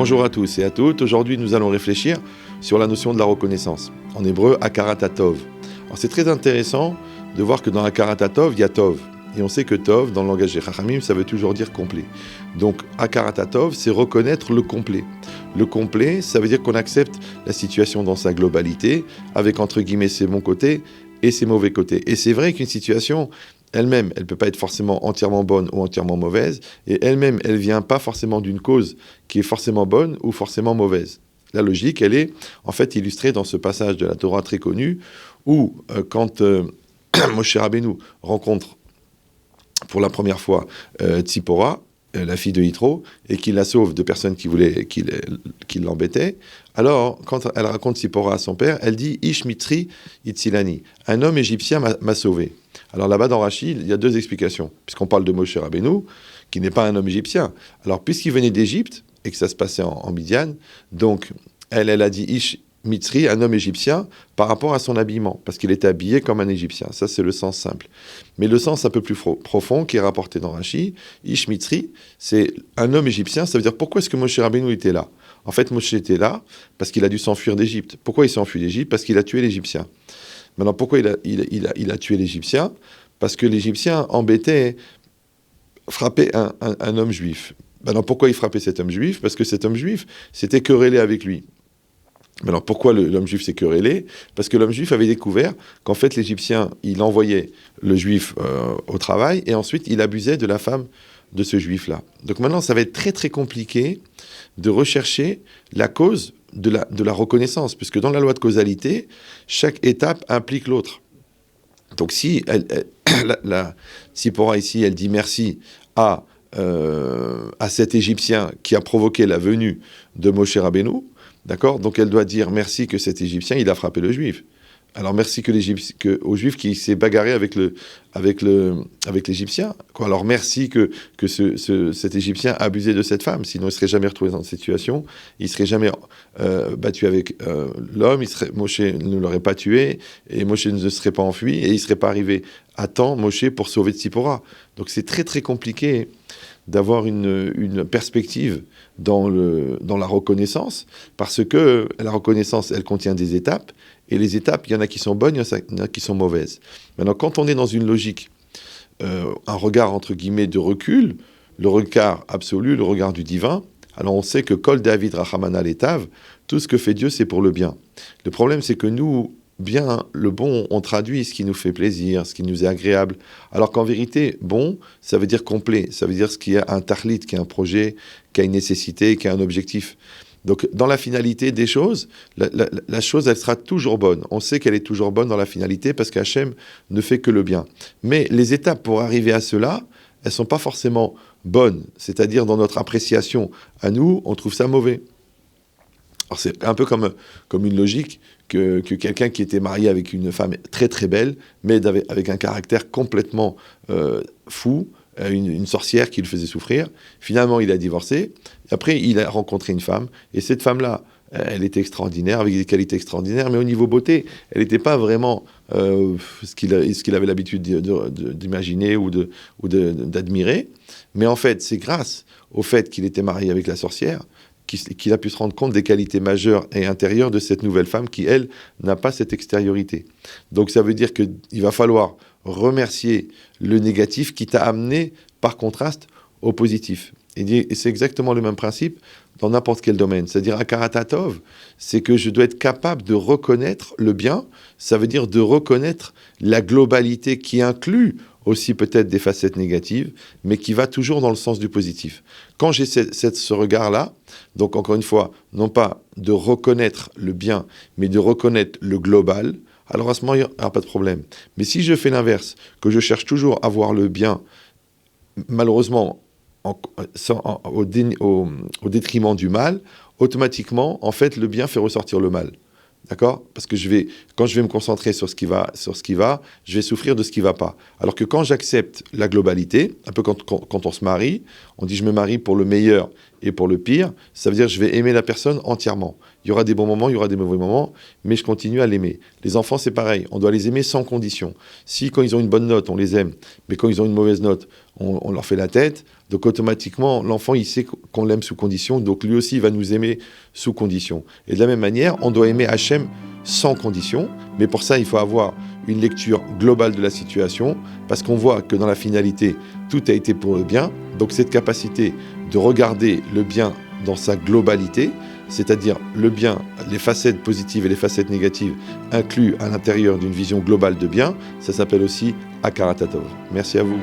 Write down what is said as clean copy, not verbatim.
Bonjour à tous et à toutes. Aujourd'hui, nous allons réfléchir sur la notion de la reconnaissance. En hébreu, Hakarat Tov. Alors, c'est très intéressant de voir que dans Hakarat Tov, il y a Tov. Et on sait que Tov, dans le langage des Chachamim, ça veut toujours dire complet. Donc, Hakarat Tov, c'est reconnaître le complet. Le complet, ça veut dire qu'on accepte la situation dans sa globalité, avec entre guillemets ses bons côtés et ses mauvais côtés. Et c'est vrai qu'une situation elle-même, elle ne peut pas être forcément entièrement bonne ou entièrement mauvaise, et elle-même, elle ne vient pas forcément d'une cause qui est forcément bonne ou forcément mauvaise. La logique, elle est en fait illustrée dans ce passage de la Torah très connu, où quand Moshe Rabbeinu rencontre pour la première fois Tzipora, la fille de Yitro, et qu'il la sauve de personnes qui l'embêtaient. Alors, quand elle raconte Tzipora à son père, elle dit « Ish mitri itzilani » « Un homme égyptien m'a sauvé ». Alors là-bas, dans Rashi, il y a deux explications, puisqu'on parle de Moshe Rabbeinu, qui n'est pas un homme égyptien. Alors, puisqu'il venait d'Égypte, et que ça se passait en Midian, donc elle a dit « Ish mitri », un homme égyptien, par rapport à son habillement, parce qu'il était habillé comme un égyptien. Ça, c'est le sens simple. Mais le sens un peu plus profond, qui est rapporté dans Rashi, Ish mitri, c'est un homme égyptien, ça veut dire pourquoi est-ce que Moshe Rabbeinu était là ? En fait, Moshe était là parce qu'il a dû s'enfuir d'Égypte. Pourquoi il s'est enfui d'Égypte ? Parce qu'il a tué l'Égyptien. Maintenant, pourquoi il a tué l'Égyptien ? Parce que l'Égyptien embêtait, frappait un homme juif. Maintenant, pourquoi il frappait cet homme juif ? Parce que cet homme juif s'était querellé avec lui. Alors pourquoi l'homme juif s'est querellé ? Parce que l'homme juif avait découvert qu'en fait l'Égyptien, il envoyait le juif au travail et ensuite il abusait de la femme de ce juif-là. Donc maintenant, ça va être très très compliqué de rechercher la cause de la reconnaissance, puisque dans la loi de causalité, chaque étape implique l'autre. Donc si la Tzipora ici, elle dit merci à cet Égyptien qui a provoqué la venue de Moshe Rabbeinu, d'accord ? Donc elle doit dire merci que cet Égyptien, il a frappé le Juif. Alors merci au Juif qui s'est bagarré avec l'Égyptien. Alors merci que cet Égyptien a abusé de cette femme, sinon il ne serait jamais retrouvé dans cette situation, il ne serait jamais battu avec l'homme, Moshe ne l'aurait pas tué, et Moshe ne se serait pas enfui, et il ne serait pas arrivé à temps, Moshe, pour sauver Tzipora. Donc c'est très très compliqué d'avoir une perspective dans la reconnaissance, parce que la reconnaissance, elle contient des étapes, et les étapes, il y en a qui sont bonnes, il y en a qui sont mauvaises. Maintenant, quand on est dans une logique, un regard entre guillemets de recul, le regard absolu, le regard du divin, alors on sait que Kol David Rachamana Letav, tout ce que fait Dieu, c'est pour le bien. Le problème, c'est que nous, bien, le bon, on traduit ce qui nous fait plaisir, ce qui nous est agréable, alors qu'en vérité, bon, ça veut dire complet, ça veut dire ce qui a un tahlit, qui a un projet, qui a une nécessité, qui a un objectif. Donc, dans la finalité des choses, la chose, elle sera toujours bonne. On sait qu'elle est toujours bonne dans la finalité parce qu'Hachem ne fait que le bien. Mais les étapes pour arriver à cela, elles ne sont pas forcément bonnes. C'est-à-dire, dans notre appréciation à nous, on trouve ça mauvais. Alors, c'est un peu comme une logique que quelqu'un qui était marié avec une femme très très belle, mais avec un caractère complètement fou, une sorcière qui le faisait souffrir. Finalement, il a divorcé. Après, il a rencontré une femme. Et cette femme-là, elle était extraordinaire, avec des qualités extraordinaires. Mais au niveau beauté, elle n'était pas vraiment ce qu'il avait l'habitude d'imaginer ou d'admirer. Mais en fait, c'est grâce au fait qu'il était marié avec la sorcière qu'il a pu se rendre compte des qualités majeures et intérieures de cette nouvelle femme qui, elle, n'a pas cette extériorité. Donc ça veut dire qu'il va falloir remercier le négatif qui t'a amené, par contraste, au positif. Et c'est exactement le même principe dans n'importe quel domaine. C'est-à-dire, Hakarat Tov, c'est que je dois être capable de reconnaître le bien, ça veut dire de reconnaître la globalité qui inclut aussi peut-être des facettes négatives, mais qui va toujours dans le sens du positif. Quand j'ai ce regard-là, donc encore une fois, non pas de reconnaître le bien, mais de reconnaître le global, alors à ce moment, il n'y aura pas de problème. Mais si je fais l'inverse, que je cherche toujours à voir le bien, malheureusement, au détriment du mal, automatiquement, en fait, le bien fait ressortir le mal. D'accord ? Parce que quand je vais me concentrer sur ce qui va, je vais souffrir de ce qui ne va pas. Alors que quand j'accepte la globalité, un peu quand on se marie, on dit je me marie pour le meilleur et pour le pire, ça veut dire que je vais aimer la personne entièrement. Il y aura des bons moments, il y aura des mauvais moments, mais je continue à l'aimer. Les enfants, c'est pareil, on doit les aimer sans condition. Si quand ils ont une bonne note, on les aime, mais quand ils ont une mauvaise note, on leur fait la tête, Donc automatiquement, l'enfant, il sait qu'on l'aime sous condition, donc lui aussi, il va nous aimer sous condition. Et de la même manière, on doit aimer Hachem sans condition, mais pour ça, il faut avoir une lecture globale de la situation, parce qu'on voit que dans la finalité, tout a été pour le bien. Donc cette capacité de regarder le bien dans sa globalité, c'est-à-dire le bien, les facettes positives et les facettes négatives inclus à l'intérieur d'une vision globale de bien, ça s'appelle aussi Hakarat Hatov. Merci à vous.